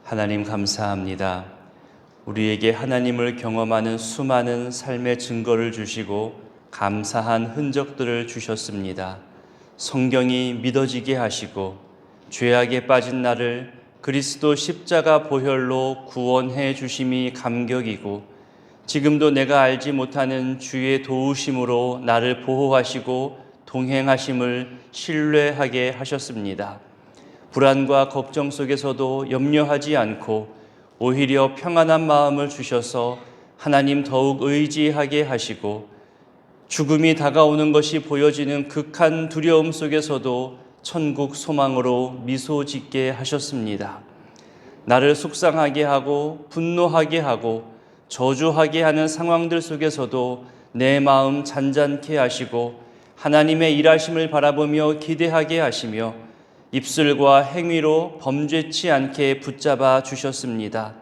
하나님 감사합니다. 우리에게 하나님을 경험하는 수많은 삶의 증거를 주시고 감사한 흔적들을 주셨습니다. 성경이 믿어지게 하시고 죄악에 빠진 나를 그리스도 십자가 보혈로 구원해 주심이 감격이고, 지금도 내가 알지 못하는 주의 도우심으로 나를 보호하시고 동행하심을 신뢰하게 하셨습니다. 불안과 걱정 속에서도 염려하지 않고 오히려 평안한 마음을 주셔서 하나님 더욱 의지하게 하시고, 죽음이 다가오는 것이 보여지는 극한 두려움 속에서도 천국 소망으로 미소 짓게 하셨습니다. 나를 속상하게 하고 분노하게 하고 저주하게 하는 상황들 속에서도 내 마음 잔잔케 하시고 하나님의 일하심을 바라보며 기대하게 하시며 입술과 행위로 범죄치 않게 붙잡아 주셨습니다.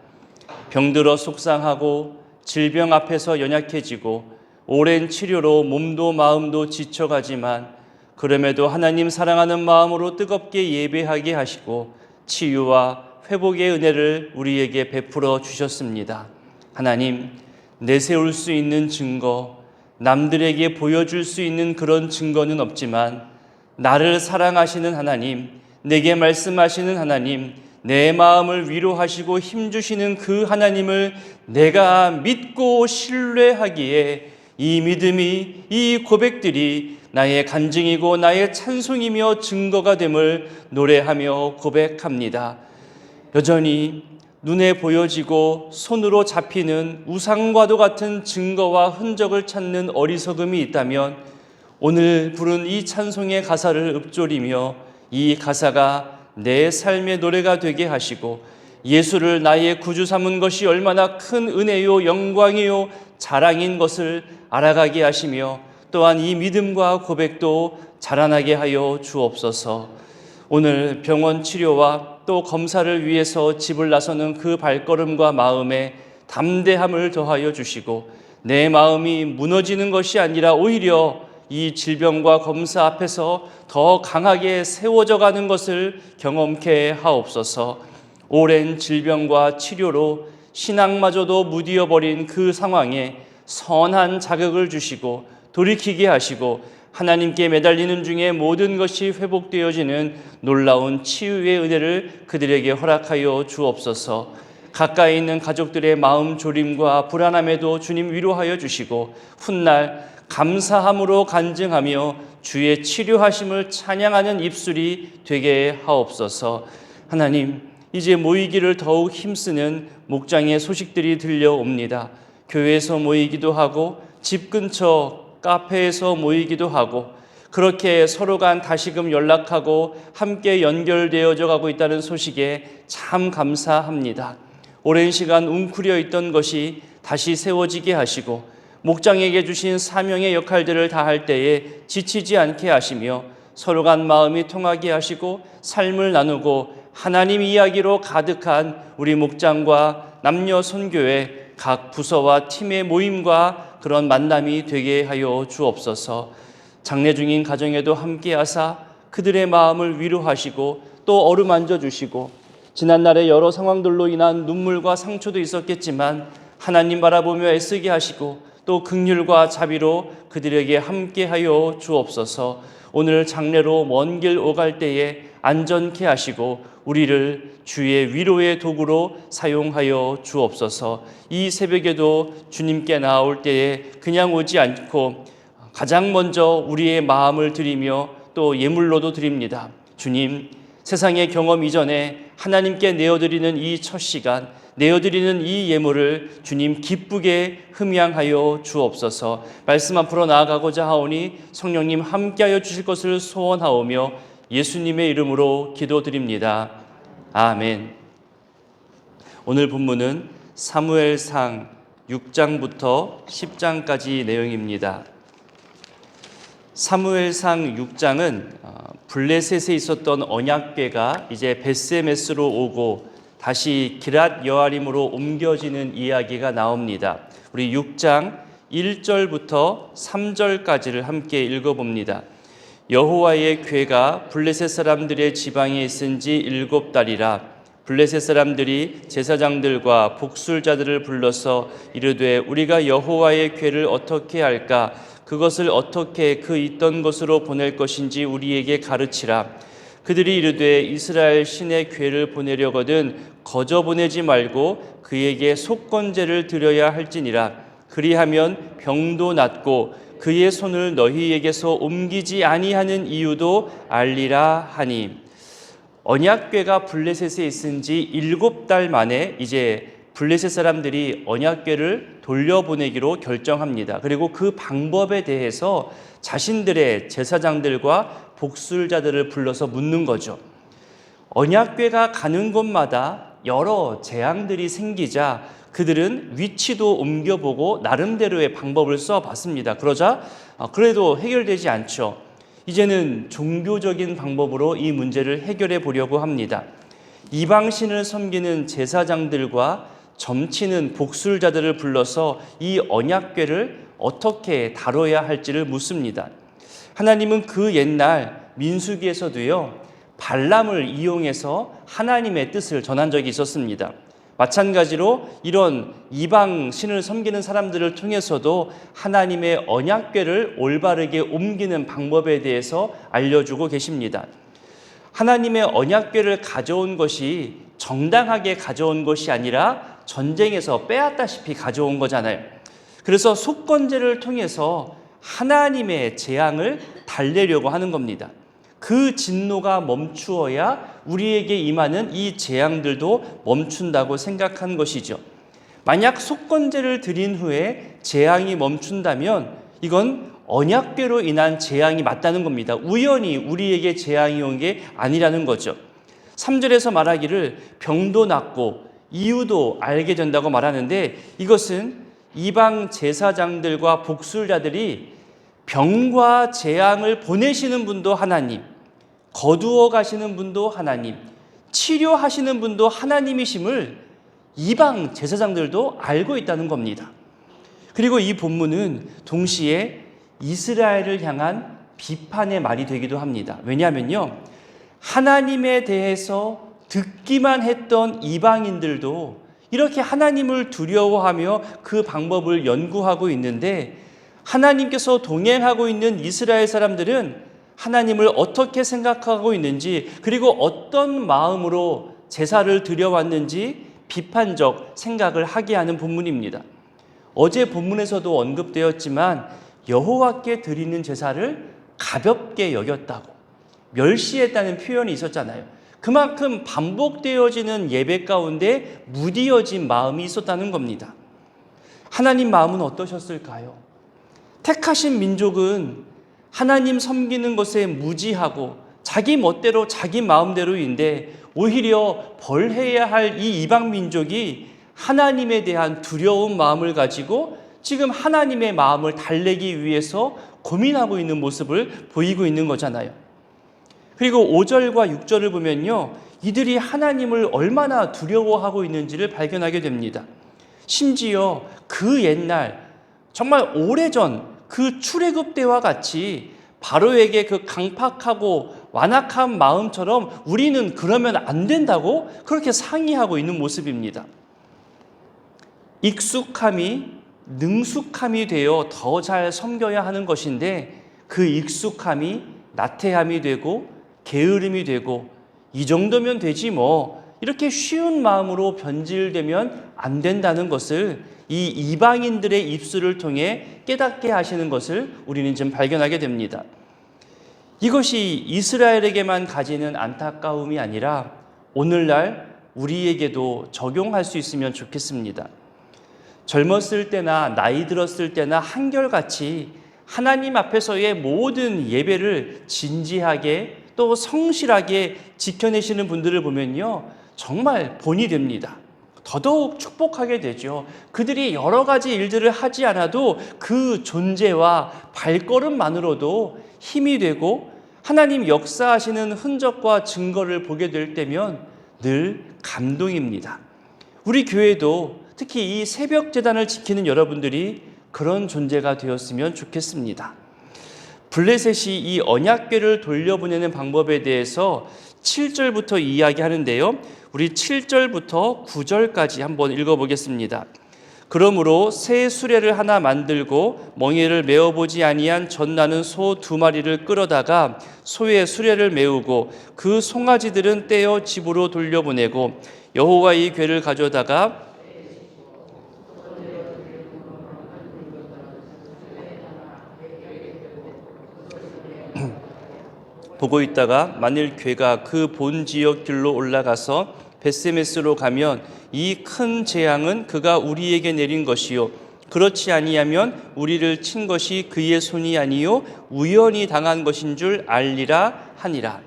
병들어 속상하고 질병 앞에서 연약해지고 오랜 치료로 몸도 마음도 지쳐가지만 그럼에도 하나님 사랑하는 마음으로 뜨겁게 예배하게 하시고 치유와 회복의 은혜를 우리에게 베풀어 주셨습니다. 하나님, 내세울 수 있는 증거, 남들에게 보여줄 수 있는 그런 증거는 없지만 나를 사랑하시는 하나님, 내게 말씀하시는 하나님, 내 마음을 위로하시고 힘주시는 그 하나님을 내가 믿고 신뢰하기에 이 믿음이, 이 고백들이 나의 간증이고 나의 찬송이며 증거가 됨을 노래하며 고백합니다. 여전히 눈에 보여지고 손으로 잡히는 우상과도 같은 증거와 흔적을 찾는 어리석음이 있다면 오늘 부른 이 찬송의 가사를 읊조리며 이 가사가 내 삶의 노래가 되게 하시고 예수를 나의 구주 삼은 것이 얼마나 큰 은혜요 영광이요 자랑인 것을 알아가게 하시며 또한 이 믿음과 고백도 자라나게 하여 주옵소서. 오늘 병원 치료와 또 검사를 위해서 집을 나서는 그 발걸음과 마음에 담대함을 더하여 주시고 내 마음이 무너지는 것이 아니라 오히려 이 질병과 검사 앞에서 더 강하게 세워져 가는 것을 경험케 하옵소서. 오랜 질병과 치료로 신앙마저도 무디어버린 그 상황에 선한 자극을 주시고 돌이키게 하시고 하나님께 매달리는 중에 모든 것이 회복되어지는 놀라운 치유의 은혜를 그들에게 허락하여 주옵소서. 가까이 있는 가족들의 마음 졸임과 불안함에도 주님 위로하여 주시고 훗날 감사함으로 간증하며 주의 치료하심을 찬양하는 입술이 되게 하옵소서. 하나님, 이제 모이기를 더욱 힘쓰는 목장의 소식들이 들려옵니다. 교회에서 모이기도 하고 집 근처 카페에서 모이기도 하고 그렇게 서로 간 다시금 연락하고 함께 연결되어져 가고 있다는 소식에 참 감사합니다. 오랜 시간 웅크려 있던 것이 다시 세워지게 하시고 목장에게 주신 사명의 역할들을 다할 때에 지치지 않게 하시며 서로 간 마음이 통하게 하시고 삶을 나누고 하나님 이야기로 가득한 우리 목장과 남녀 선교회 각 부서와 팀의 모임과 그런 만남이 되게 하여 주옵소서. 장례 중인 가정에도 함께 하사 그들의 마음을 위로하시고 또 어루만져 주시고 지난날의 여러 상황들로 인한 눈물과 상처도 있었겠지만 하나님 바라보며 애쓰게 하시고 또 긍휼과 자비로 그들에게 함께하여 주옵소서. 오늘 장례로 먼 길 오갈 때에 안전케 하시고 우리를 주의 위로의 도구로 사용하여 주옵소서. 이 새벽에도 주님께 나올 때에 그냥 오지 않고 가장 먼저 우리의 마음을 드리며 또 예물로도 드립니다. 주님, 세상의 경험 이전에 하나님께 내어드리는 이 첫 시간, 내어드리는 이 예물을 주님 기쁘게 흠양하여 주옵소서. 말씀 앞으로 나아가고자 하오니 성령님 함께하여 주실 것을 소원하오며 예수님의 이름으로 기도드립니다. 아멘. 오늘 본문은 사무엘상 6장부터 10장까지 내용입니다. 사무엘상 6장은 블레셋에 있었던 언약궤가 이제 벳세메스로 오고 다시 기랏 여아림으로 옮겨지는 이야기가 나옵니다. 우리 6장 1절부터 3절까지를 함께 읽어봅니다. 여호와의 궤가 블레셋 사람들의 지방에 있은 지 7달이라 블레셋 사람들이 제사장들과 복술자들을 불러서 이르되 우리가 여호와의 궤를 어떻게 할까? 그것을 어떻게 그 있던 곳으로 보낼 것인지 우리에게 가르치라. 그들이 이르되 이스라엘 신의 궤를 보내려거든 거저 보내지 말고 그에게 속건제를 드려야 할지니라. 그리하면 병도 낫고 그의 손을 너희에게서 옮기지 아니하는 이유도 알리라 하니. 언약궤가 블레셋에 있은 지 7달 만에 이제 블레셋 사람들이 언약궤를 돌려보내기로 결정합니다. 그리고 그 방법에 대해서 자신들의 제사장들과 복술자들을 불러서 묻는 거죠. 언약궤가 가는 곳마다 여러 재앙들이 생기자 그들은 위치도 옮겨보고 나름대로의 방법을 써봤습니다. 그러자 그래도 해결되지 않죠. 이제는 종교적인 방법으로 이 문제를 해결해 보려고 합니다. 이방신을 섬기는 제사장들과 점치는 복술자들을 불러서 이 언약궤를 어떻게 다뤄야 할지를 묻습니다. 하나님은 그 옛날 민수기에서도요, 발람을 이용해서 하나님의 뜻을 전한 적이 있었습니다. 마찬가지로 이런 이방 신을 섬기는 사람들을 통해서도 하나님의 언약궤를 올바르게 옮기는 방법에 대해서 알려주고 계십니다. 하나님의 언약궤를 가져온 것이 정당하게 가져온 것이 아니라 전쟁에서 빼앗다시피 가져온 거잖아요. 그래서 속건제를 통해서 하나님의 재앙을 달래려고 하는 겁니다. 그 진노가 멈추어야 우리에게 임하는 이 재앙들도 멈춘다고 생각한 것이죠. 만약 속건제를 드린 후에 재앙이 멈춘다면 이건 언약궤로 인한 재앙이 맞다는 겁니다. 우연히 우리에게 재앙이 온 게 아니라는 거죠. 3절에서 말하기를 병도 낫고 이유도 알게 된다고 말하는데, 이것은 이방 제사장들과 복술자들이 병과 재앙을 보내시는 분도 하나님, 거두어 가시는 분도 하나님, 치료하시는 분도 하나님이심을 이방 제사장들도 알고 있다는 겁니다. 그리고 이 본문은 동시에 이스라엘을 향한 비판의 말이 되기도 합니다. 왜냐하면요, 하나님에 대해서 듣기만 했던 이방인들도 이렇게 하나님을 두려워하며 그 방법을 연구하고 있는데, 하나님께서 동행하고 있는 이스라엘 사람들은 하나님을 어떻게 생각하고 있는지, 그리고 어떤 마음으로 제사를 드려왔는지 비판적 생각을 하게 하는 본문입니다. 어제 본문에서도 언급되었지만 여호와께 드리는 제사를 가볍게 여겼다고, 멸시했다는 표현이 있었잖아요. 그만큼 반복되어지는 예배 가운데 무디어진 마음이 있었다는 겁니다. 하나님 마음은 어떠셨을까요? 택하신 민족은 하나님 섬기는 것에 무지하고 자기 멋대로 자기 마음대로인데, 오히려 벌해야 할 이 이방 민족이 하나님에 대한 두려운 마음을 가지고 지금 하나님의 마음을 달래기 위해서 고민하고 있는 모습을 보이고 있는 거잖아요. 그리고 5절과 6절을 보면요, 이들이 하나님을 얼마나 두려워하고 있는지를 발견하게 됩니다. 심지어 그 옛날, 정말 오래전 그 출애굽 때와 같이 바로에게 그 강팍하고 완악한 마음처럼 우리는 그러면 안 된다고 그렇게 상의하고 있는 모습입니다. 익숙함이 능숙함이 되어 더 잘 섬겨야 하는 것인데, 그 익숙함이 나태함이 되고 게으름이 되고 이 정도면 되지 뭐, 이렇게 쉬운 마음으로 변질되면 안 된다는 것을 이 이방인들의 입술을 통해 깨닫게 하시는 것을 우리는 지금 발견하게 됩니다. 이것이 이스라엘에게만 가지는 안타까움이 아니라 오늘날 우리에게도 적용할 수 있으면 좋겠습니다. 젊었을 때나 나이 들었을 때나 한결같이 하나님 앞에서의 모든 예배를 진지하게 또 성실하게 지켜내시는 분들을 보면요, 정말 본이 됩니다. 더더욱 축복하게 되죠. 그들이 여러 가지 일들을 하지 않아도 그 존재와 발걸음만으로도 힘이 되고 하나님 역사하시는 흔적과 증거를 보게 될 때면 늘 감동입니다. 우리 교회도 특히 이 새벽 제단을 지키는 여러분들이 그런 존재가 되었으면 좋겠습니다. 블레셋이 이 언약궤를 돌려보내는 방법에 대해서 7절부터 이야기하는데요. 우리 7절부터 9절까지 한번 읽어보겠습니다. 그러므로 새 수레를 하나 만들고 멍에를 메어보지 아니한 젖나는 소 2마리를 끌어다가 소의 수레를 메우고 그 송아지들은 떼어 집으로 돌려보내고 여호와의 궤를 가져다가 보고 있다가 만일 궤가 그 본 지역 길로 올라가서 벳세메스로 가면 이 큰 재앙은 그가 우리에게 내린 것이요 그렇지 아니하면 우리를 친 것이 그의 손이 아니요 우연히 당한 것인 줄 알리라 하니라.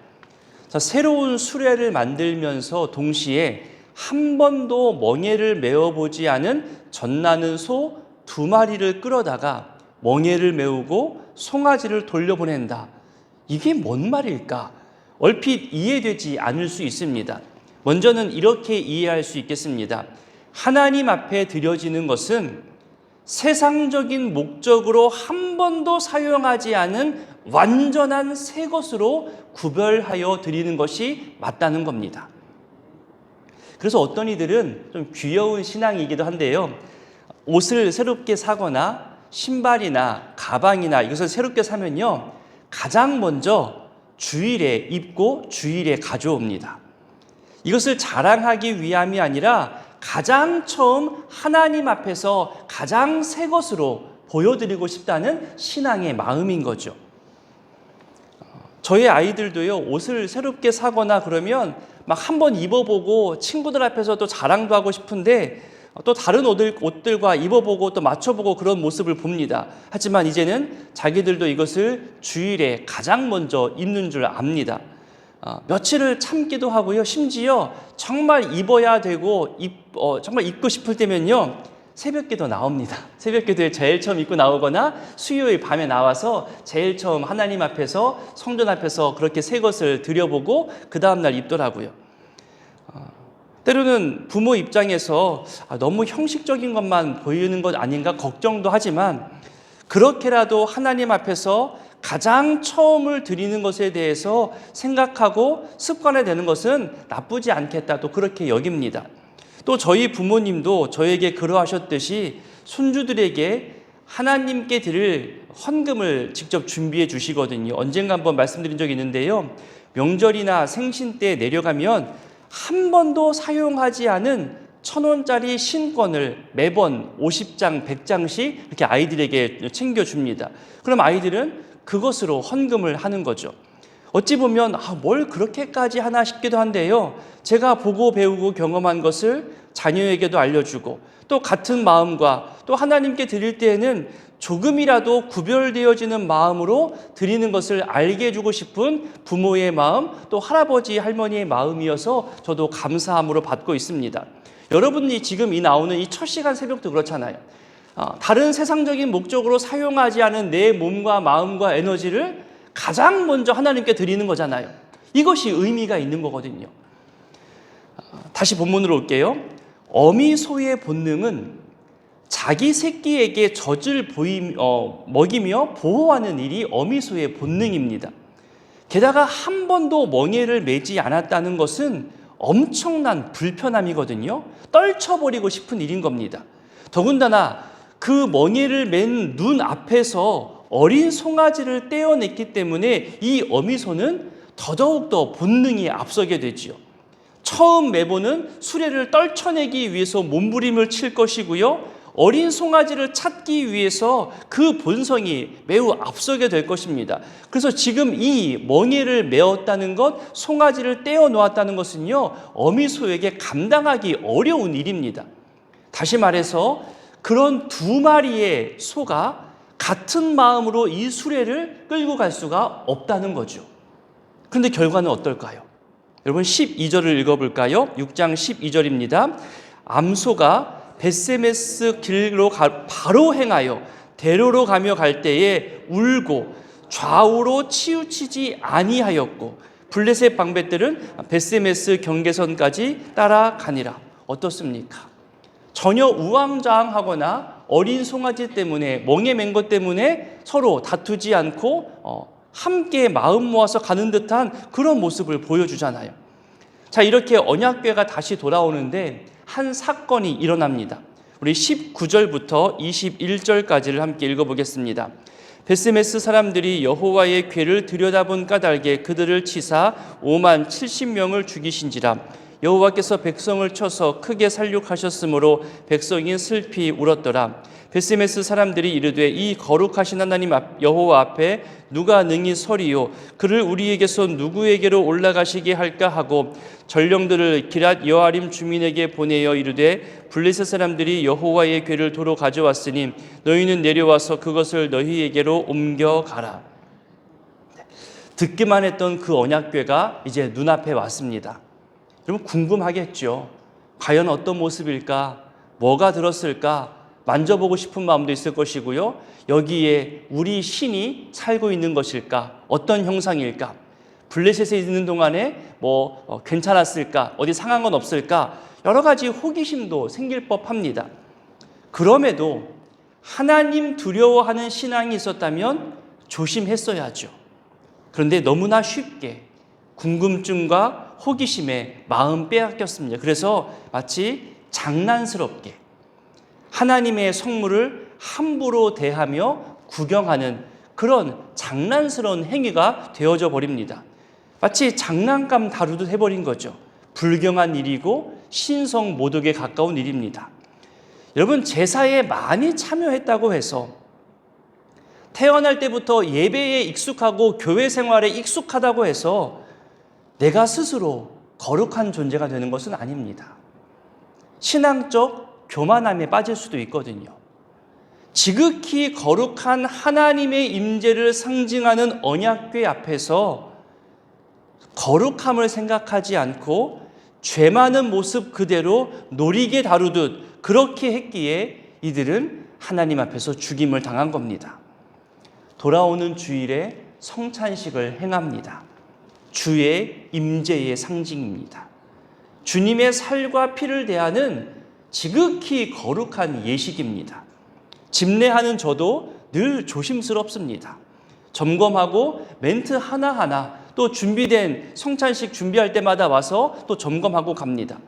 자, 새로운 수레를 만들면서 동시에 한 번도 멍에를 메어보지 않은 젖나는 소 2마리를 끌어다가 멍에를 메우고 송아지를 돌려보낸다. 이게 뭔 말일까? 얼핏 이해되지 않을 수 있습니다. 먼저는 이렇게 이해할 수 있겠습니다. 하나님 앞에 드려지는 것은 세상적인 목적으로 한 번도 사용하지 않은 완전한 새 것으로 구별하여 드리는 것이 맞다는 겁니다. 그래서 어떤 이들은 좀 귀여운 신앙이기도 한데요. 옷을 새롭게 사거나 신발이나 가방이나 이것을 새롭게 사면요, 가장 먼저 주일에 입고 주일에 가져옵니다. 이것을 자랑하기 위함이 아니라 가장 처음 하나님 앞에서 가장 새 것으로 보여드리고 싶다는 신앙의 마음인 거죠. 저희 아이들도요, 옷을 새롭게 사거나 그러면 막 한번 입어보고 친구들 앞에서 또 자랑도 하고 싶은데 또 다른 옷들과 입어보고 또 맞춰보고 그런 모습을 봅니다. 하지만 이제는 자기들도 이것을 주일에 가장 먼저 입는 줄 압니다. 며칠을 참기도 하고요. 심지어 정말 입어야 되고 정말 입고 싶을 때면요, 새벽기도 나옵니다. 새벽기도에 제일 처음 입고 나오거나 수요일 밤에 나와서 제일 처음 하나님 앞에서 성전 앞에서 그렇게 새 것을 드려보고 그 다음날 입더라고요. 때로는 부모 입장에서 너무 형식적인 것만 보이는 것 아닌가 걱정도 하지만 그렇게라도 하나님 앞에서 가장 처음을 드리는 것에 대해서 생각하고 습관화되는 것은 나쁘지 않겠다, 또 그렇게 여깁니다. 또 저희 부모님도 저에게 그러하셨듯이 손주들에게 하나님께 드릴 헌금을 직접 준비해 주시거든요. 언젠가 한번 말씀드린 적이 있는데요. 명절이나 생신 때 내려가면 한 번도 사용하지 않은 1,000원짜리 신권을 매번 50장, 100장씩 이렇게 아이들에게 챙겨줍니다. 그럼 아이들은 그것으로 헌금을 하는 거죠. 어찌 보면 뭘 그렇게까지 하나 싶기도 한데요. 제가 보고 배우고 경험한 것을 자녀에게도 알려주고 또 같은 마음과 또 하나님께 드릴 때에는 조금이라도 구별되어지는 마음으로 드리는 것을 알게 해주고 싶은 부모의 마음, 또 할아버지, 할머니의 마음이어서 저도 감사함으로 받고 있습니다. 여러분이 지금 나오는 이 첫 시간 새벽도 그렇잖아요. 다른 세상적인 목적으로 사용하지 않은 내 몸과 마음과 에너지를 가장 먼저 하나님께 드리는 거잖아요. 이것이 의미가 있는 거거든요. 다시 본문으로 올게요. 어미소의 본능은 자기 새끼에게 젖을 먹이며 보호하는 일이 어미소의 본능입니다. 게다가 한 번도 멍에를 매지 않았다는 것은 엄청난 불편함이거든요. 떨쳐버리고 싶은 일인 겁니다. 더군다나 그 멍에를 맨 눈 앞에서 어린 송아지를 떼어냈기 때문에 이 어미소는 더더욱더 본능이 앞서게 되지요. 처음 매보는 수레를 떨쳐내기 위해서 몸부림을 칠 것이고요. 어린 송아지를 찾기 위해서 그 본성이 매우 앞서게 될 것입니다. 그래서 지금 이 멍에를 메었다는 것, 송아지를 떼어 놓았다는 것은요, 어미소에게 감당하기 어려운 일입니다. 다시 말해서 그런 2마리의 소가 같은 마음으로 이 수레를 끌고 갈 수가 없다는 거죠. 그런데 결과는 어떨까요? 여러분 12절을 읽어볼까요? 6장 12절입니다. 암소가 벳세메스 길로 바로 행하여 대로로 가며 갈 때에 울고 좌우로 치우치지 아니하였고 블레셋 방백들은 벳세메스 경계선까지 따라가니라. 어떻습니까? 전혀 우왕좌왕하거나 어린 송아지 때문에 멍에 맨 것 때문에 서로 다투지 않고 함께 마음 모아서 가는 듯한 그런 모습을 보여주잖아요. 자, 이렇게 언약궤가 다시 돌아오는데 한 사건이 일어납니다. 우리 19절부터 21절까지를 함께 읽어보겠습니다. 베스메스 사람들이 여호와의 궤를 들여다본 까닭에 그들을 치사 5만 70명을 죽이신지라. 여호와께서 백성을 쳐서 크게 살육하셨으므로 백성이 슬피 울었더라. 베스메스 사람들이 이르되 이 거룩하신 하나님 여호와 앞에 누가 능히 서리요 그를 우리에게서 누구에게로 올라가시게 할까 하고 전령들을 기랏 여아림 주민에게 보내어 이르되 블레셋 사람들이 여호와의 궤를 도로 가져왔으니 너희는 내려와서 그것을 너희에게로 옮겨가라. 듣기만 했던 그 언약궤가 이제 눈앞에 왔습니다. 여러분 궁금하겠죠. 과연 어떤 모습일까? 뭐가 들었을까? 만져보고 싶은 마음도 있을 것이고요. 여기에 우리 신이 살고 있는 것일까? 어떤 형상일까? 블레셋에 있는 동안에 괜찮았을까? 어디 상한 건 없을까? 여러 가지 호기심도 생길 법합니다. 그럼에도 하나님 두려워하는 신앙이 있었다면 조심했어야죠. 그런데 너무나 쉽게 궁금증과 호기심에 마음 빼앗겼습니다. 그래서 마치 장난스럽게 하나님의 성물을 함부로 대하며 구경하는 그런 장난스러운 행위가 되어져 버립니다. 마치 장난감 다루듯 해버린 거죠. 불경한 일이고 신성 모독에 가까운 일입니다. 여러분 제사에 많이 참여했다고 해서 태어날 때부터 예배에 익숙하고 교회 생활에 익숙하다고 해서 내가 스스로 거룩한 존재가 되는 것은 아닙니다. 신앙적 교만함에 빠질 수도 있거든요. 지극히 거룩한 하나님의 임재를 상징하는 언약궤 앞에서 거룩함을 생각하지 않고 죄 많은 모습 그대로 노리게 다루듯 그렇게 했기에 이들은 하나님 앞에서 죽임을 당한 겁니다. 돌아오는 주일에 성찬식을 행합니다. 주의 임재의 상징입니다. 주님의 살과 피를 대하는 지극히 거룩한 예식입니다. 집례하는 저도 늘 조심스럽습니다. 점검하고 멘트 하나하나 또 준비된 성찬식 준비할 때마다 와서 또 점검하고 갑니다.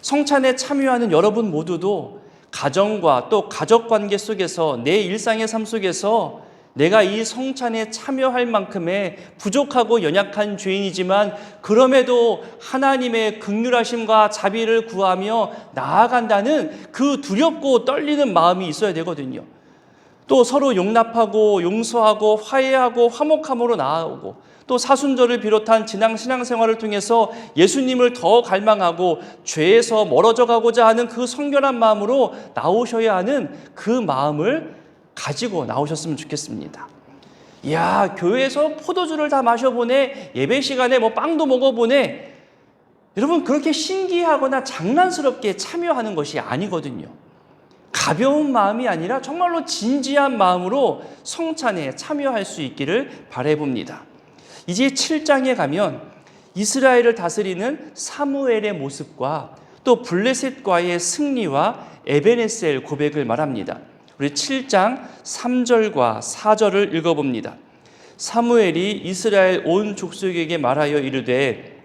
성찬에 참여하는 여러분 모두도 가정과 또 가족관계 속에서 내 일상의 삶 속에서 내가 이 성찬에 참여할 만큼의 부족하고 연약한 죄인이지만 그럼에도 하나님의 긍휼하심과 자비를 구하며 나아간다는 그 두렵고 떨리는 마음이 있어야 되거든요. 또 서로 용납하고 용서하고 화해하고 화목함으로 나아오고 또 사순절을 비롯한 지난 신앙생활을 통해서 예수님을 더 갈망하고 죄에서 멀어져 가고자 하는 그 성결한 마음으로 나오셔야 하는 그 마음을 가지고 나오셨으면 좋겠습니다. 이야, 교회에서 포도주를 다 마셔보네, 예배 시간에 빵도 먹어보네. 여러분 그렇게 신기하거나 장난스럽게 참여하는 것이 아니거든요. 가벼운 마음이 아니라 정말로 진지한 마음으로 성찬에 참여할 수 있기를 바라봅니다. 이제 7장에 가면 이스라엘을 다스리는 사무엘의 모습과 또 블레셋과의 승리와 에베네셀 고백을 말합니다. 우리 7장 3절과 4절을 읽어봅니다. 사무엘이 이스라엘 온 족속에게 말하여 이르되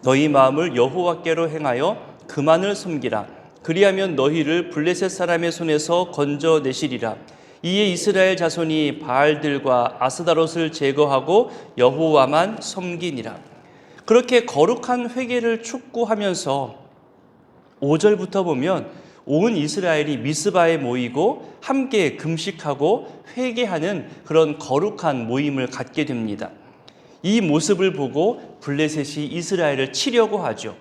너희 마음을 여호와께로 행하여 그만을 섬기라. 그리하면 너희를 블레셋 사람의 손에서 건져내시리라. 이에 이스라엘 자손이 바알들과 아스다롯을 제거하고 여호와만 섬기니라. 그렇게 거룩한 회개를 촉구하면서 5절부터 보면 온 이스라엘이 미스바에 모이고 함께 금식하고 회개하는 그런 거룩한 모임을 갖게 됩니다. 이 모습을 보고 블레셋이 이스라엘을 치려고 하죠.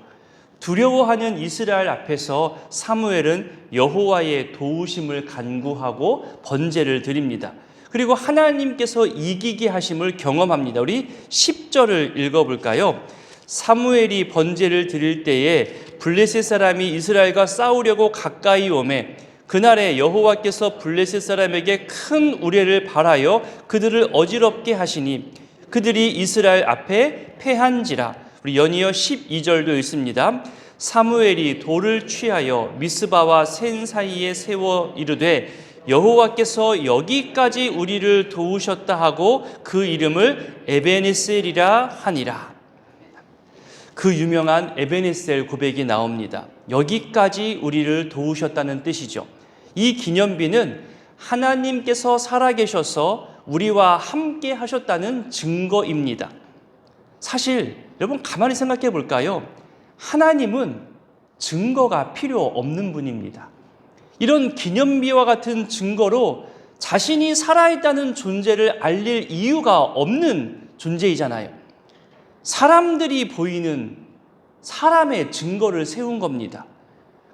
두려워하는 이스라엘 앞에서 사무엘은 여호와의 도우심을 간구하고 번제를 드립니다. 그리고 하나님께서 이기게 하심을 경험합니다. 우리 10절을 읽어볼까요? 사무엘이 번제를 드릴 때에 블레셋 사람이 이스라엘과 싸우려고 가까이 오매 그날에 여호와께서 블레셋 사람에게 큰 우레를 발하여 그들을 어지럽게 하시니 그들이 이스라엘 앞에 패한지라. 우리 연이어 12절도 있습니다. 사무엘이 돌을 취하여 미스바와 센 사이에 세워 이르되 여호와께서 여기까지 우리를 도우셨다 하고 그 이름을 에베네셀이라 하니라. 그 유명한 에베네셀 고백이 나옵니다. 여기까지 우리를 도우셨다는 뜻이죠. 이 기념비는 하나님께서 살아계셔서 우리와 함께 하셨다는 증거입니다. 사실 여러분 가만히 생각해 볼까요? 하나님은 증거가 필요 없는 분입니다. 이런 기념비와 같은 증거로 자신이 살아있다는 존재를 알릴 이유가 없는 존재이잖아요. 사람들이 보이는 사람의 증거를 세운 겁니다.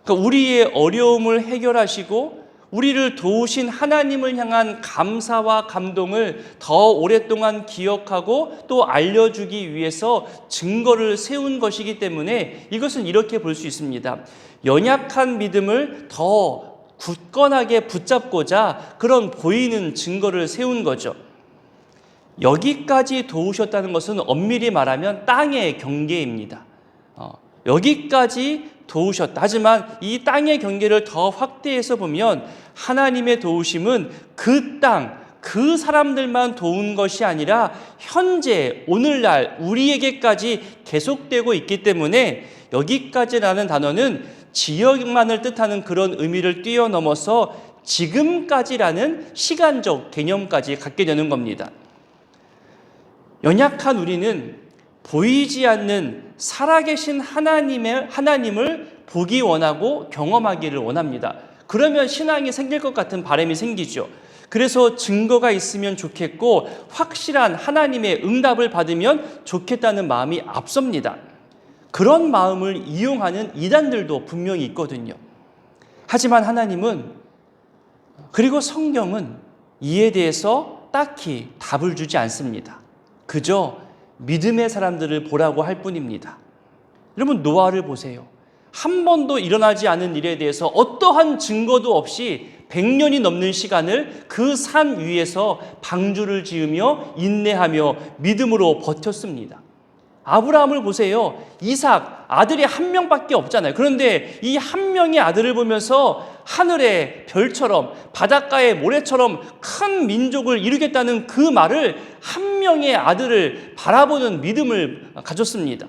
그러니까 우리의 어려움을 해결하시고 우리를 도우신 하나님을 향한 감사와 감동을 더 오랫동안 기억하고 또 알려주기 위해서 증거를 세운 것이기 때문에 이것은 이렇게 볼 수 있습니다. 연약한 믿음을 더 굳건하게 붙잡고자 그런 보이는 증거를 세운 거죠. 여기까지 도우셨다는 것은 엄밀히 말하면 땅의 경계입니다. 여기까지 도우셨다. 하지만 이 땅의 경계를 더 확대해서 보면 하나님의 도우심은 그 땅, 그 사람들만 도운 것이 아니라 현재 오늘날 우리에게까지 계속되고 있기 때문에 여기까지라는 단어는 지역만을 뜻하는 그런 의미를 뛰어넘어서 지금까지라는 시간적 개념까지 갖게 되는 겁니다. 연약한 우리는 보이지 않는 살아계신 하나님을 보기 원하고 경험하기를 원합니다. 그러면 신앙이 생길 것 같은 바람이 생기죠. 그래서 증거가 있으면 좋겠고 확실한 하나님의 응답을 받으면 좋겠다는 마음이 앞섭니다. 그런 마음을 이용하는 이단들도 분명히 있거든요. 하지만 하나님은 그리고 성경은 이에 대해서 딱히 답을 주지 않습니다. 그저 믿음의 사람들을 보라고 할 뿐입니다. 여러분 노아를 보세요. 한 번도 일어나지 않은 일에 대해서 어떠한 증거도 없이 100년이 넘는 시간을 그 산 위에서 방주를 지으며 인내하며 믿음으로 버텼습니다. 아브라함을 보세요. 이삭 아들이 한 명밖에 없잖아요. 그런데 이 한 명의 아들을 보면서 하늘의 별처럼 바닷가의 모래처럼 큰 민족을 이루겠다는 그 말을 한 명의 아들을 바라보는 믿음을 가졌습니다.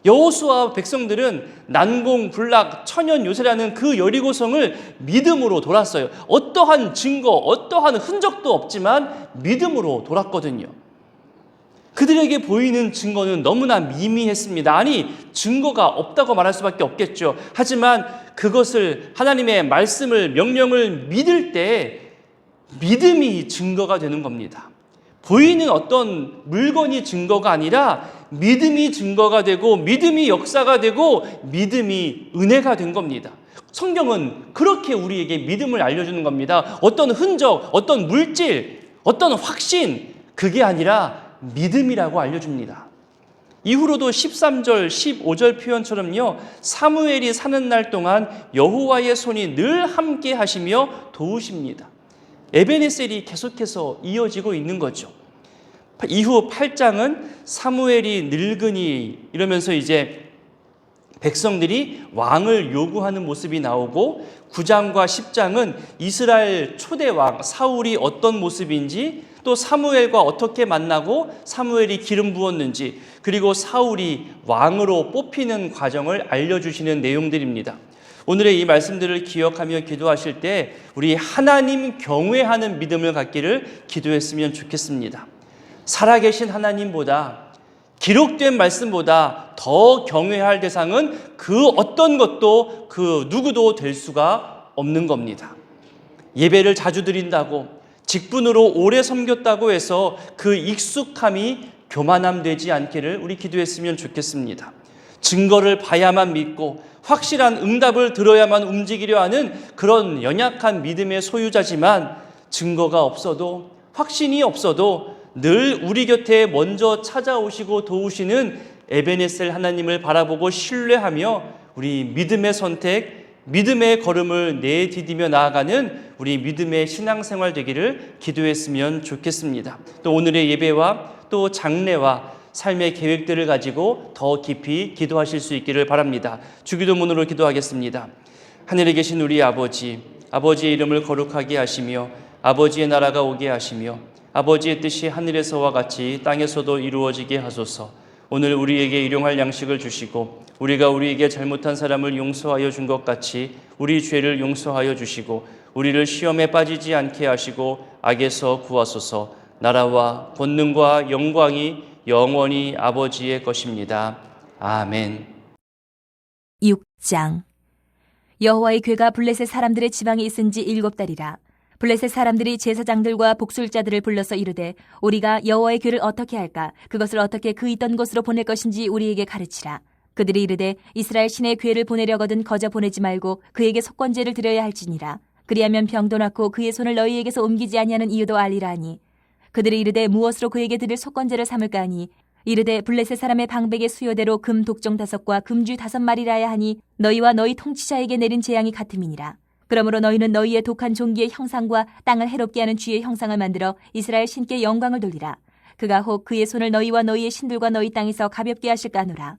여호수아와 백성들은 난공불락 천연요새라는 그 여리고성을 믿음으로 돌았어요. 어떠한 증거, 어떠한 흔적도 없지만 믿음으로 돌았거든요. 그들에게 보이는 증거는 너무나 미미했습니다. 아니, 증거가 없다고 말할 수밖에 없겠죠. 하지만 그것을 하나님의 말씀을, 명령을 믿을 때 믿음이 증거가 되는 겁니다. 보이는 어떤 물건이 증거가 아니라 믿음이 증거가 되고 믿음이 역사가 되고 믿음이 은혜가 된 겁니다. 성경은 그렇게 우리에게 믿음을 알려주는 겁니다. 어떤 흔적, 어떤 물질, 어떤 확신, 그게 아니라 믿음이라고 알려줍니다. 이후로도 13절, 15절 표현처럼요, 사무엘이 사는 날 동안 여호와의 손이 늘 함께 하시며 도우십니다. 에베네셀이 계속해서 이어지고 있는 거죠. 이후 8장은 사무엘이 늙으니 이러면서 이제 백성들이 왕을 요구하는 모습이 나오고 9장과 10장은 이스라엘 초대 왕 사울이 어떤 모습인지 또 사무엘과 어떻게 만나고 사무엘이 기름 부었는지 그리고 사울이 왕으로 뽑히는 과정을 알려주시는 내용들입니다. 오늘의 이 말씀들을 기억하며 기도하실 때 우리 하나님 경외하는 믿음을 갖기를 기도했으면 좋겠습니다. 살아계신 하나님보다 기록된 말씀보다 더 경외할 대상은 그 어떤 것도 그 누구도 될 수가 없는 겁니다. 예배를 자주 드린다고 직분으로 오래 섬겼다고 해서 그 익숙함이 교만함 되지 않기를 우리 기도했으면 좋겠습니다. 증거를 봐야만 믿고 확실한 응답을 들어야만 움직이려 하는 그런 연약한 믿음의 소유자지만 증거가 없어도 확신이 없어도 늘 우리 곁에 먼저 찾아오시고 도우시는 에베네셀 하나님을 바라보고 신뢰하며 우리 믿음의 선택, 믿음의 걸음을 내디디며 나아가는 우리 믿음의 신앙생활 되기를 기도했으면 좋겠습니다. 또 오늘의 예배와 또 장례와 삶의 계획들을 가지고 더 깊이 기도하실 수 있기를 바랍니다. 주기도문으로 기도하겠습니다. 하늘에 계신 우리 아버지, 아버지의 이름을 거룩하게 하시며 아버지의 나라가 오게 하시며 아버지의 뜻이 하늘에서와 같이 땅에서도 이루어지게 하소서. 오늘 우리에게 일용할 양식을 주시고 우리가 우리에게 잘못한 사람을 용서하여 준 것 같이 우리 죄를 용서하여 주시고 우리를 시험에 빠지지 않게 하시고 악에서 구하소서. 나라와 권능과 영광이 영원히 아버지의 것입니다. 아멘. 6장. 여호와의 궤가 블레셋 사람들의 지방에 있은 지 7달이라. 블레셋 사람들이 제사장들과 복술자들을 불러서 이르되 우리가 여호와의 궤를 어떻게 할까? 그것을 어떻게 그 있던 곳으로 보낼 것인지 우리에게 가르치라. 그들이 이르되 이스라엘 신의 궤를 보내려거든 거저 보내지 말고 그에게 속건제를 드려야 할지니라. 그리하면 병도 낫고 그의 손을 너희에게서 옮기지 아니하는 이유도 알리라 하니 그들이 이르되 무엇으로 그에게 드릴 속건제를 삼을까 하니 이르되 블레셋 사람의 방백의 수요대로 금 독종 5과 금쥐 5마리라야 하니 너희와 너희 통치자에게 내린 재앙이 같음이니라. 그러므로 너희는 너희의 독한 종기의 형상과 땅을 해롭게 하는 쥐의 형상을 만들어 이스라엘 신께 영광을 돌리라. 그가 혹 그의 손을 너희와 너희의 신들과 너희 땅에서 가볍게 하실까 하노라.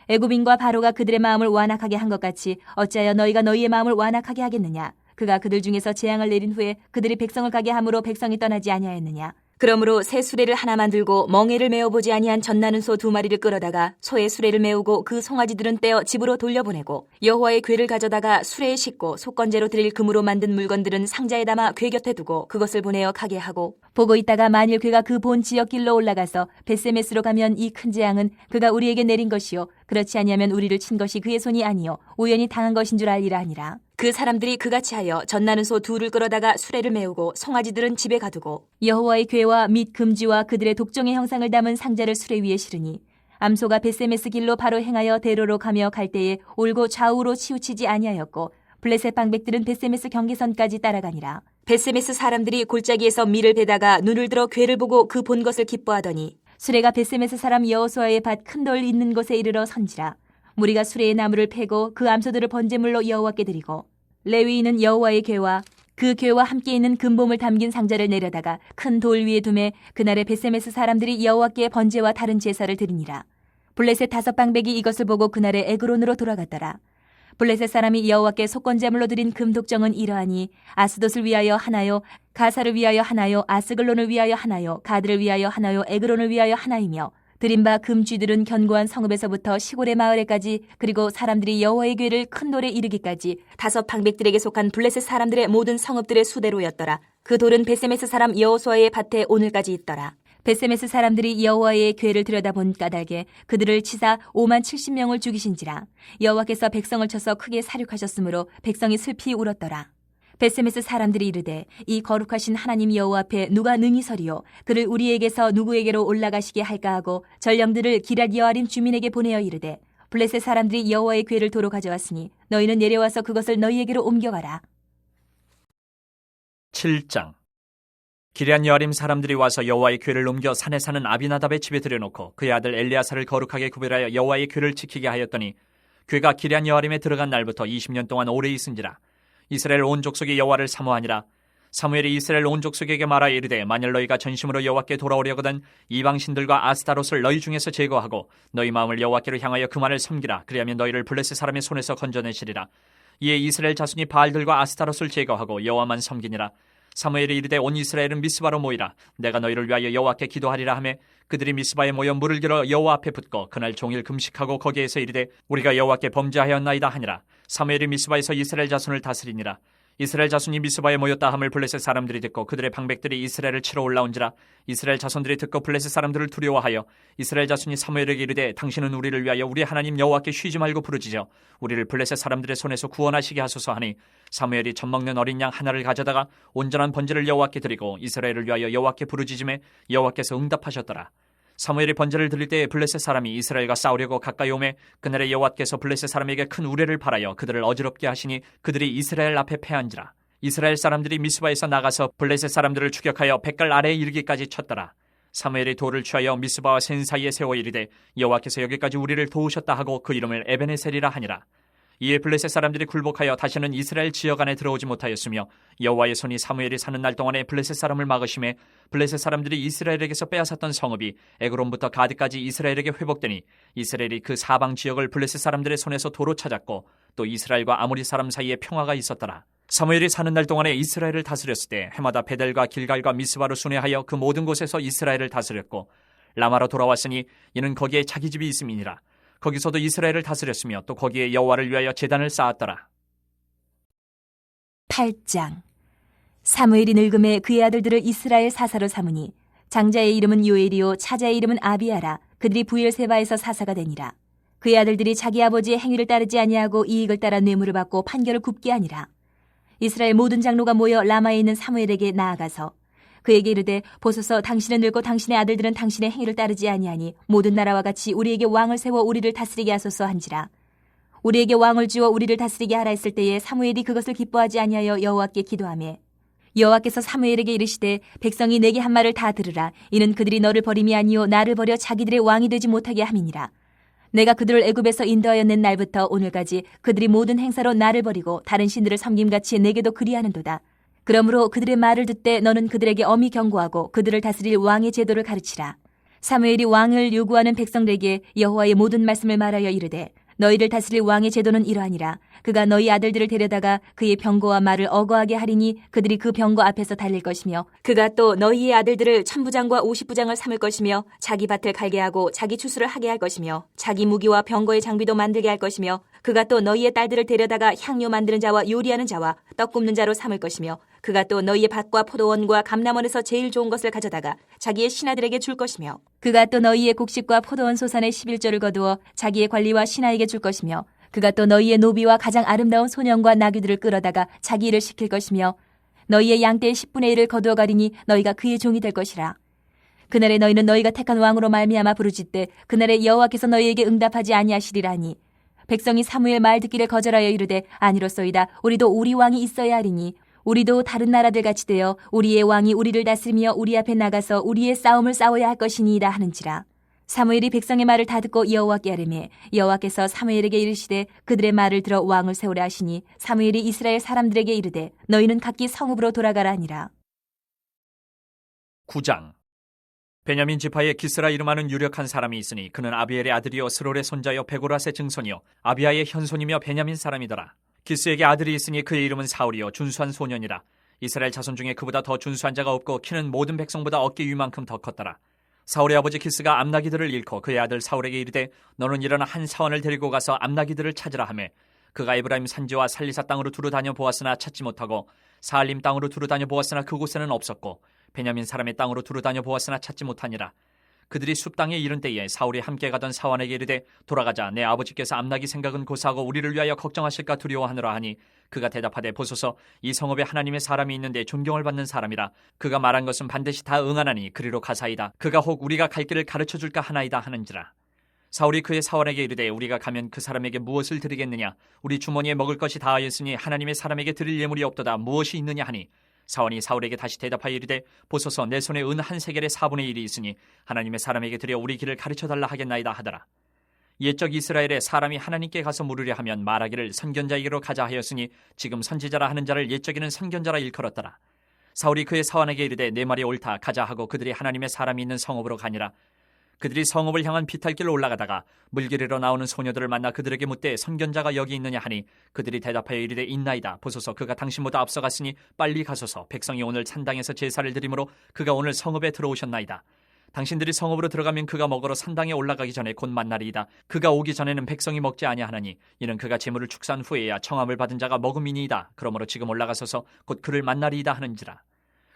애굽인과 바로가 그들의 마음을 완악하게 한 것 같이 어찌하여 너희가 너희의 마음을 완악하게 하겠느냐. 그가 그들 중에서 재앙을 내린 후에 그들이 백성을 가게 함으로 백성이 떠나지 아니하였느냐. 그러므로 새 수레를 하나 만들고 멍에를 메어보지 아니한 젖나는 소 2마리를 끌어다가 소의 수레를 메우고 그 송아지들은 떼어 집으로 돌려보내고 여호와의 궤를 가져다가 수레에 싣고 속건제로 드릴 금으로 만든 물건들은 상자에 담아 궤 곁에 두고 그것을 보내어 가게 하고 보고 있다가 만일 그가 그 본 지역 길로 올라가서 벳세메스로 가면 이 큰 재앙은 그가 우리에게 내린 것이요 그렇지 아니하면 우리를 친 것이 그의 손이 아니요 우연히 당한 것인 줄 알리라 하니라. 그 사람들이 그같이 하여 젖나는 소 2를 끌어다가 수레를 메우고 송아지들은 집에 가두고 여호와의 궤와 및 금쥐와 그들의 독종의 형상을 담은 상자를 수레 위에 실으니 암소가 벳세메스 길로 바로 행하여 대로로 가며 갈 때에 올고 좌우로 치우치지 아니하였고 블레셋 방백들은 벳세메스 경계선까지 따라가니라. 벳세메스 사람들이 골짜기에서 밀을 베다가 눈을 들어 궤를 보고 그 본 것을 기뻐하더니 수레가 벳세메스 사람 여호수아의 밭 큰 돌 있는 곳에 이르러 선지라. 무리가 수레의 나무를 패고 그 암소들을 번제물로 여호와께 드리고 레위인은 여호와의 궤와 그 궤와 함께 있는 금봄을 담긴 상자를 내려다가 큰 돌 위에 두매 그날에 벳세메스 사람들이 여호와께 번제와 다른 제사를 드리니라. 블레셋 5방백이 이것을 보고 그날에 에그론으로 돌아갔더라. 블레셋 사람이 여호와께 속건제물로 드린 금독정은 이러하니 아스돗을 위하여 하나요, 가사를 위하여 하나요, 아스글론을 위하여 하나요, 가드를 위하여 하나요, 에그론을 위하여 하나이며 드린 바 금쥐들은 견고한 성읍에서부터 시골의 마을에까지 그리고 사람들이 여호와의 궤를 큰 돌에 이르기까지 5방백들에게 속한 블레셋 사람들의 모든 성읍들의 수대로였더라. 그 돌은 벳세메스 사람 여호수아의 밭에 오늘까지 있더라. 벳세메스 사람들이 여호와의 궤를 들여다본 까닭에 그들을 치사 50,070명을 죽이신지라. 여호와께서 백성을 쳐서 크게 사륙하셨으므로 백성이 슬피 울었더라. 벳세메스 사람들이 이르되 이 거룩하신 하나님 여호와 앞에 누가 능히 서리요 그를 우리에게서 누구에게로 올라가시게 할까 하고 전령들을 기럇 여아림 주민에게 보내어 이르되 블레셋 사람들이 여호와의 궤를 도로 가져왔으니 너희는 내려와서 그것을 너희에게로 옮겨가라. 7장. 기럇 여아림 사람들이 와서 여호와의 궤를 옮겨 산에 사는 아비나답의 집에 들여놓고 그의 아들 엘리야사를 거룩하게 구별하여 여호와의 궤를 지키게 하였더니 궤가 기럇 여아림에 들어간 날부터 20년 동안 오래 있은지라. 이스라엘 온 족속이 여호와를 사모하니라. 사무엘이 이스라엘 온 족속에게 말하여 이르되 만일 너희가 전심으로 여호와께 돌아오려거든 이방신들과 아스타롯을 너희 중에서 제거하고 너희 마음을 여호와께로 향하여 그만을 섬기라. 그리하면 너희를 블레셋 사람의 손에서 건져내시리라. 이에 이스라엘 자손이 바알들과 아스타롯을 제거하고 여호와만 섬기니라. 사무엘이 이르되 온 이스라엘은 미스바로 모이라. 내가 너희를 위하여 여호와께 기도하리라 하매 그들이 미스바에 모여 물을 길어 여호와 앞에 붓고 그날 종일 금식하고 거기에서 이르되 우리가 여호와께 범죄하였나이다 하니라. 사무엘이 미스바에서 이스라엘 자손을 다스리니라. 이스라엘 자손이 미스바에 모였다 함을 블레셋 사람들이 듣고 그들의 방백들이 이스라엘을 치러 올라온지라. 이스라엘 자손들이 듣고 블레셋 사람들을 두려워하여 이스라엘 자손이 사무엘에게 이르되 당신은 우리를 위하여 우리 하나님 여호와께 쉬지 말고 부르짖어 우리를 블레셋 사람들의 손에서 구원하시게 하소서 하니 사무엘이 젖먹는 어린 양 하나를 가져다가 온전한 번제를 여호와께 드리고 이스라엘을 위하여 여호와께 부르짖음에 여호와께서 응답하셨더라. 사무엘이 번제를 드릴 때에 블레셋 사람이 이스라엘과 싸우려고 가까이 오매 그날에 여호와께서 블레셋 사람에게 큰 우레를 발하여 그들을 어지럽게 하시니 그들이 이스라엘 앞에 패한지라. 이스라엘 사람들이 미스바에서 나가서 블레셋 사람들을 추격하여 백갈 아래에 이르기까지 쳤더라. 사무엘이 돌을 취하여 미스바와 센 사이에 세워 이르되 여호와께서 여기까지 우리를 도우셨다 하고 그 이름을 에베네셀이라 하니라. 이에 블레셋 사람들이 굴복하여 다시는 이스라엘 지역 안에 들어오지 못하였으며 여호와의 손이 사무엘이 사는 날 동안에 블레셋 사람을 막으심에 블레셋 사람들이 이스라엘에게서 빼앗았던 성읍이 에그론부터 가드까지 이스라엘에게 회복되니 이스라엘이 그 사방 지역을 블레셋 사람들의 손에서 도로 찾았고 또 이스라엘과 아모리 사람 사이에 평화가 있었더라. 사무엘이 사는 날 동안에 이스라엘을 다스렸을 때 해마다 베델과 길갈과 미스바로 순회하여 그 모든 곳에서 이스라엘을 다스렸고 라마로 돌아왔으니 이는 거기에 자기 집이 있음이니라. 거기서도 이스라엘을 다스렸으며 또 거기에 여호와를 위하여 제단을 쌓았더라. 8장. 사무엘이 늙음에 그의 아들들을 이스라엘 사사로 삼으니 장자의 이름은 요엘이요 차자의 이름은 아비야라. 그들이 부엘세바에서 사사가 되니라. 그의 아들들이 자기 아버지의 행위를 따르지 아니하고 이익을 따라 뇌물을 받고 판결을 굽게 하니라. 이스라엘 모든 장로가 모여 라마에 있는 사무엘에게 나아가서 그에게 이르되 보소서 당신은 늙고 당신의 아들들은 당신의 행위를 따르지 아니하니 모든 나라와 같이 우리에게 왕을 세워 우리를 다스리게 하소서 한지라. 우리에게 왕을 주어 우리를 다스리게 하라 했을 때에 사무엘이 그것을 기뻐하지 아니하여 여호와께 기도하며 여호와께서 사무엘에게 이르시되 백성이 내게 한 말을 다 들으라. 이는 그들이 너를 버림이 아니요 나를 버려 자기들의 왕이 되지 못하게 함이니라. 내가 그들을 애굽에서 인도하여 낸 날부터 오늘까지 그들이 모든 행사로 나를 버리고 다른 신들을 섬김같이 내게도 그리하는도다. 그러므로 그들의 말을 듣되 너는 그들에게 엄히 경고하고 그들을 다스릴 왕의 제도를 가르치라. 사무엘이 왕을 요구하는 백성들에게 여호와의 모든 말씀을 말하여 이르되 너희를 다스릴 왕의 제도는 이러하니라. 그가 너희 아들들을 데려다가 그의 병거와 말을 어거하게 하리니 그들이 그 병거 앞에서 달릴 것이며 그가 또 너희의 아들들을 1000부장과 50부장을 삼을 것이며 자기 밭을 갈게 하고 자기 추수를 하게 할 것이며 자기 무기와 병거의 장비도 만들게 할 것이며 그가 또 너희의 딸들을 데려다가 향료 만드는 자와 요리하는 자와 떡 굽는 자로 삼을 것이며 그가 또 너희의 밭과 포도원과 감람원에서 제일 좋은 것을 가져다가 자기의 신하들에게 줄 것이며 그가 또 너희의 곡식과 포도원 소산의 11조를 거두어 자기의 관리와 신하에게 줄 것이며 그가 또 너희의 노비와 가장 아름다운 소년과 나귀들을 끌어다가 자기 일을 시킬 것이며 너희의 양떼의 10분의 1을 거두어 가리니 너희가 그의 종이 될 것이라. 그날에 너희는 너희가 택한 왕으로 말미암아 부르짖되 그날에 여호와께서 너희에게 응답하지 아니하시리라니. 백성이 사무엘 말 듣기를 거절하여 이르되 아니로소이다. 우리도 우리 왕이 있어야 하리니 우리도 다른 나라들 같이 되어 우리의 왕이 우리를 다스리며 우리 앞에 나가서 우리의 싸움을 싸워야 할 것이니이다 하는지라. 사무엘이 백성의 말을 다 듣고 여호와께 아뢰매 여호와께서 사무엘에게 이르시되 그들의 말을 들어 왕을 세우라 하시니 사무엘이 이스라엘 사람들에게 이르되 너희는 각기 성읍으로 돌아가라 하니라. 9장. 베냐민 지파에 기스라 이름하는 유력한 사람이 있으니 그는 아비엘의 아들이요 스롤의 손자요 베고라스의 증손이요 아비야의 현손이며 베냐민 사람이더라. 기스에게 아들이 있으니 그의 이름은 사울이요 준수한 소년이라. 이스라엘 자손 중에 그보다 더 준수한 자가 없고 키는 모든 백성보다 어깨 위만큼 더 컸더라. 사울의 아버지 기스가 암나기들을 잃고 그의 아들 사울에게 이르되 너는 일어나 한 사원을 데리고 가서 암나기들을 찾으라 하며 그가 에브라임 산지와 살리사 땅으로 두루 다녀 보았으나 찾지 못하고 사알림 땅으로 두루 다녀 보았으나 그곳에는 없었고 베냐민 사람의 땅으로 두루 다녀 보았으나 찾지 못하니라. 그들이 숲 땅에 이른 때에 사울이 함께 가던 사원에게 이르되 돌아가자. 내 아버지께서 암나기 생각은 고사하고 우리를 위하여 걱정하실까 두려워하노라 하니 그가 대답하되 보소서 이 성읍에 하나님의 사람이 있는데 존경을 받는 사람이라. 그가 말한 것은 반드시 다 응하나니 그리로 가사이다. 그가 혹 우리가 갈 길을 가르쳐줄까 하나이다 하는지라. 사울이 그의 사원에게 이르되 우리가 가면 그 사람에게 무엇을 드리겠느냐. 우리 주머니에 먹을 것이 다하였으니 하나님의 사람에게 드릴 예물이 없도다. 무엇이 있느냐 하니 사원이 사울에게 다시 대답하여 이르되 보소서 내 손에 은 한 세겔의 4분의 1이 있으니 하나님의 사람에게 드려 우리 길을 가르쳐달라 하겠나이다 하더라. 옛적 이스라엘에 사람이 하나님께 가서 물으려 하면 말하기를 선견자에게로 가자 하였으니 지금 선지자라 하는 자를 옛적에는 선견자라 일컬었더라. 사울이 그의 사원에게 이르되 내 말이 옳다. 가자 하고 그들이 하나님의 사람이 있는 성읍으로 가니라. 그들이 성읍을 향한 비탈길로 올라가다가 물길으로 나오는 소녀들을 만나 그들에게 묻되 선견자가 여기 있느냐 하니 그들이 대답하여 이르되 있나이다. 보소서 그가 당신보다 앞서갔으니 빨리 가소서. 백성이 오늘 산당에서 제사를 드리므로 그가 오늘 성읍에 들어오셨나이다. 당신들이 성읍으로 들어가면 그가 먹으러 산당에 올라가기 전에 곧 만나리이다. 그가 오기 전에는 백성이 먹지 아니하나니 이는 그가 제물을 축사한 후에야 청함을 받은 자가 먹음이니이다. 그러므로 지금 올라가소서 곧 그를 만나리이다 하는지라.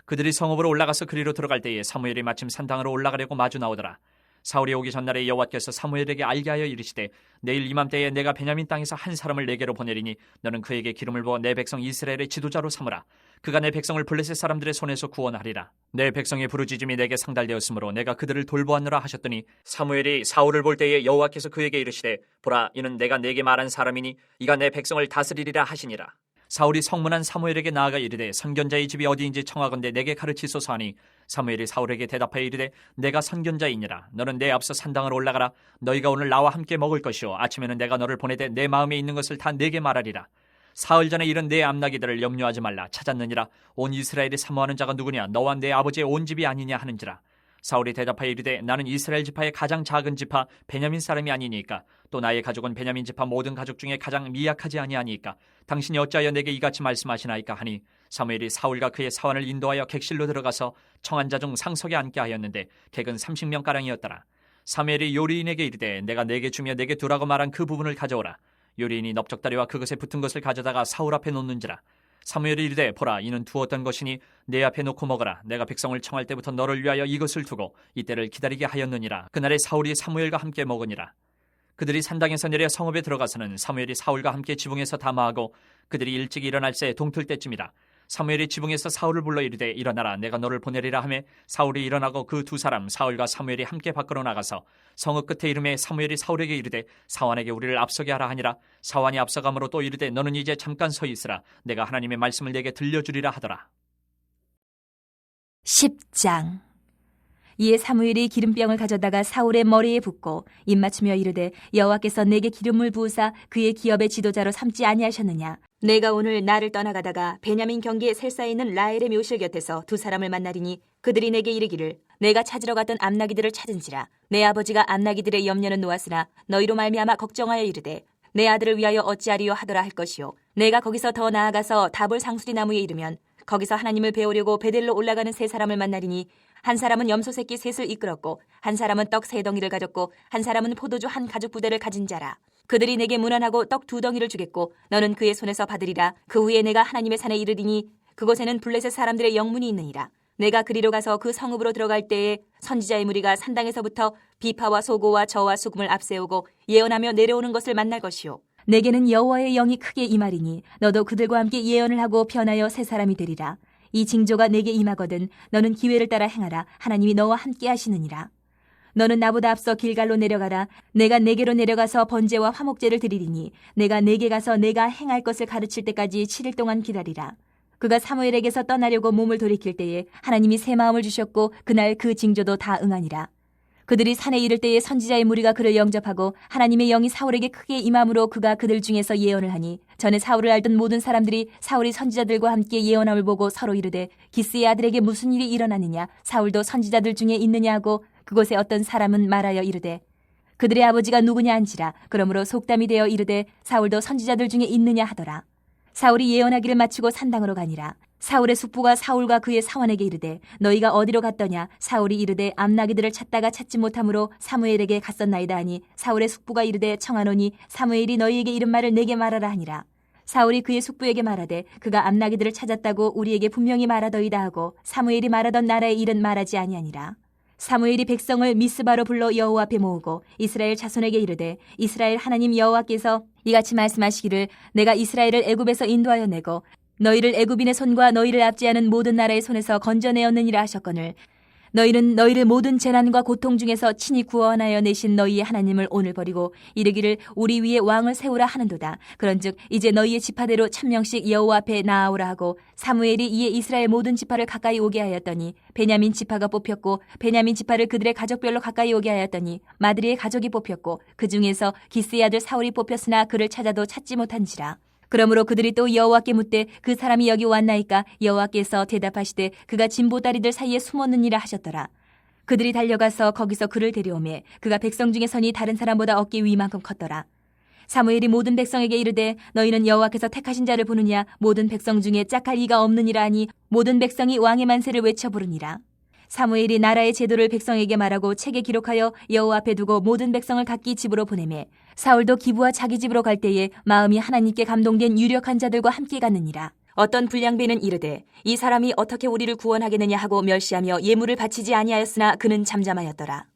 그들이 성읍으로 올라가서 그리로 들어갈 때에 사무엘이 마침 산당으로 올라가려고 마주 나오더라. 사울이 오기 전날에 여호와께서 사무엘에게 알게 하여 이르시되 내일 이맘때에 내가 베냐민 땅에서 한 사람을 내게로 보내리니 너는 그에게 기름을 부어 내 백성 이스라엘의 지도자로 삼으라. 그가 내 백성을 블레셋 사람들의 손에서 구원하리라. 내 백성의 부르짖음이 내게 상달되었으므로 내가 그들을 돌보았노라 하셨더니 사무엘이 사울을 볼 때에 여호와께서 그에게 이르시되 보라 이는 내가 네게 말한 사람이니 이가 내 백성을 다스리리라 하시니라. 사울이 성문한 사무엘에게 나아가 이르되 선견자의 집이 어디인지 청하건대 내게 가르치소서 하니 사무엘이 사울에게 대답하여 이르되 내가 선견자이니라. 너는 내 앞서 산당으로 올라가라. 너희가 오늘 나와 함께 먹을 것이요 아침에는 내가 너를 보내되 내 마음에 있는 것을 다 내게 말하리라. 사흘 전에 이른 내 암나기들을 염려하지 말라. 찾았느니라. 온 이스라엘이 사모하는 자가 누구냐? 너와 내 아버지의 온 집이 아니냐 하는지라. 사울이 대답하여 이르되 나는 이스라엘 지파의 가장 작은 지파 베냐민 사람이 아니니까 또 나의 가족은 베냐민 지파 모든 가족 중에 가장 미약하지 아니하니까 당신이 어찌하여 내게 이같이 말씀하시나이까 하니 사무엘이 사울과 그의 사환을 인도하여 객실로 들어가서 청한 자 중 상석에 앉게 하였는데 객은 30명가량이었더라. 사무엘이 요리인에게 이르되 내가 내게 주며 내게 두라고 말한 그 부분을 가져오라. 요리인이 넓적다리와 그것에 붙은 것을 가져다가 사울 앞에 놓는지라. 사무엘이 이르되 보라 이는 두었던 것이니 내 앞에 놓고 먹어라. 내가 백성을 청할 때부터 너를 위하여 이것을 두고 이때를 기다리게 하였느니라. 그날에 사울이 사무엘과 함께 먹으니라. 그들이 산당에서 내려 성읍에 들어가서는 사무엘이 사울과 함께 지붕에서 담화하고 그들이 일찍 일어날 새 동틀 때쯤이라. 사무엘이 지붕에서 사울을 불러 이르되 일어나라 내가 너를 보내리라 하매 사울이 일어나고 그 두 사람 사울과 사무엘이 함께 밖으로 나가서 성읍 끝에 이름에 사무엘이 사울에게 이르되 사환에게 우리를 앞서게 하라 하니라. 사환이 앞서가므로 또 이르되 너는 이제 잠깐 서 있으라 내가 하나님의 말씀을 내게 들려주리라 하더라. 10장. 이에 사무엘이 기름병을 가져다가 사울의 머리에 붓고 입맞추며 이르되 여호와께서 내게 기름을 부으사 그의 기업의 지도자로 삼지 아니하셨느냐. 내가 오늘 나를 떠나가다가 베냐민 경계에 셀사에 있는 라헬의 묘실 곁에서 두 사람을 만나리니 그들이 내게 이르기를 내가 찾으러 갔던 암나기들을 찾은지라. 내 아버지가 암나기들의 염려는 놓았으나 너희로 말미암아 걱정하여 이르되 내 아들을 위하여 어찌하리요 하더라 할 것이요. 내가 거기서 더 나아가서 다볼 상수리 나무에 이르면 거기서 하나님을 배우려고 베델로 올라가는 세 사람을 만나리니 한 사람은 염소 새끼 셋을 이끌었고 한 사람은 떡 세 덩이를 가졌고 한 사람은 포도주 한 가죽 부대를 가진 자라. 그들이 내게 문안하고 떡 두 덩이를 주겠고 너는 그의 손에서 받으리라. 그 후에 내가 하나님의 산에 이르리니 그곳에는 블레셋 사람들의 영문이 있느니라. 내가 그리로 가서 그 성읍으로 들어갈 때에 선지자의 무리가 산당에서부터 비파와 소고와 저와 수금을 앞세우고 예언하며 내려오는 것을 만날 것이요. 내게는 여호와의 영이 크게 임하리니 너도 그들과 함께 예언을 하고 변하여 새 사람이 되리라. 이 징조가 내게 임하거든 너는 기회를 따라 행하라. 하나님이 너와 함께 하시느니라. 너는 나보다 앞서 길갈로 내려가라. 내가 내게로 내려가서 번제와 화목제를 드리리니 내가 내게 가서 내가 행할 것을 가르칠 때까지 7일 동안 기다리라. 그가 사무엘에게서 떠나려고 몸을 돌이킬 때에 하나님이 새 마음을 주셨고 그날 그 징조도 다 응하니라. 그들이 산에 이를 때에 선지자의 무리가 그를 영접하고 하나님의 영이 사울에게 크게 임함으로 그가 그들 중에서 예언을 하니 전에 사울을 알던 모든 사람들이 사울이 선지자들과 함께 예언함을 보고 서로 이르되 기스의 아들에게 무슨 일이 일어나느냐. 사울도 선지자들 중에 있느냐 하고 그곳에 어떤 사람은 말하여 이르되 그들의 아버지가 누구냐 한지라. 그러므로 속담이 되어 이르되 사울도 선지자들 중에 있느냐 하더라. 사울이 예언하기를 마치고 산당으로 가니라. 사울의 숙부가 사울과 그의 사원에게 이르되 너희가 어디로 갔더냐. 사울이 이르되 암나기들을 찾다가 찾지 못함으로 사무엘에게 갔었나이다 하니 사울의 숙부가 이르되 청하노니 사무엘이 너희에게 이른 말을 내게 말하라 하니라. 사울이 그의 숙부에게 말하되 그가 암나기들을 찾았다고 우리에게 분명히 말하더이다 하고 사무엘이 말하던 나라의 일은 말하지 아니하니라. 사무엘이 백성을 미스바로 불러 여호와 앞에 모으고 이스라엘 자손에게 이르되 이스라엘 하나님 여호와께서 이같이 말씀하시기를 내가 이스라엘을 애굽에서 인도하여 내고 너희를 애굽인의 손과 너희를 압제하는 모든 나라의 손에서 건져내었느니라 하셨거늘 너희는 너희를 모든 재난과 고통 중에서 친히 구원하여 내신 너희의 하나님을 오늘 버리고 이르기를 우리 위에 왕을 세우라 하는도다. 그런즉 이제 너희의 지파대로 1000명씩 여호와 앞에 나아오라 하고 사무엘이 이에 이스라엘 모든 지파를 가까이 오게 하였더니 베냐민 지파가 뽑혔고 베냐민 지파를 그들의 가족별로 가까이 오게 하였더니 마드리의 가족이 뽑혔고 그 중에서 기스의 아들 사울이 뽑혔으나 그를 찾아도 찾지 못한지라. 그러므로 그들이 또 여호와께 묻되 그 사람이 여기 왔나이까. 여호와께서 대답하시되 그가 진보다리들 사이에 숨었느니라 하셨더라. 그들이 달려가서 거기서 그를 데려오매 그가 백성 중에 서니 다른 사람보다 어깨 위만큼 컸더라. 사무엘이 모든 백성에게 이르되 너희는 여호와께서 택하신 자를 보느냐. 모든 백성 중에 짝할 이가 없느니라 하니 모든 백성이 왕의 만세를 외쳐 부르니라. 사무엘이 나라의 제도를 백성에게 말하고 책에 기록하여 여호와 앞에 두고 모든 백성을 각기 집으로 보내매 사울도 기브와 자기 집으로 갈 때에 마음이 하나님께 감동된 유력한 자들과 함께 갔느니라. 어떤 불량배는 이르되 이 사람이 어떻게 우리를 구원하겠느냐 하고 멸시하며 예물을 바치지 아니하였으나 그는 잠잠하였더라.